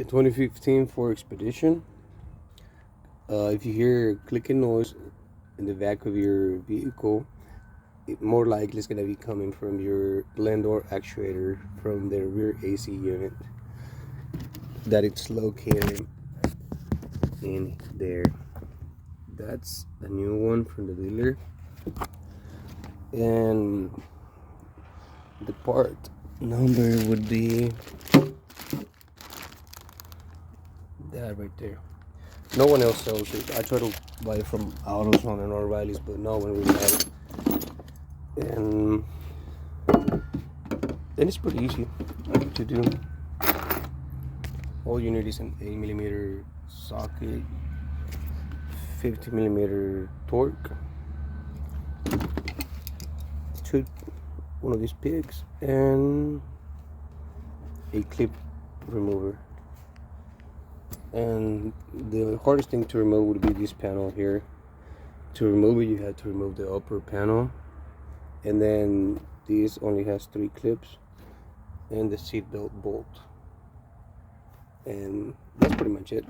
Okay, 2015 Ford Expedition. If you hear a clicking noise in the back of your vehicle, it more likely is going to be coming from your land door actuator from the rear AC unit that it's located in there. That's a new one from the dealer, and the part number would be that right there. No one else sells it. I try to buy it from AutoZone and O'Reilly's, but no one really has it. And it's pretty easy to do. All you need is an 8mm socket, 50mm torque, one of these picks, and a clip remover. And the hardest thing to remove would be this panel here. To remove it, you have to remove the upper panel, and then this only has 3 clips and the seatbelt bolt, and that's pretty much it.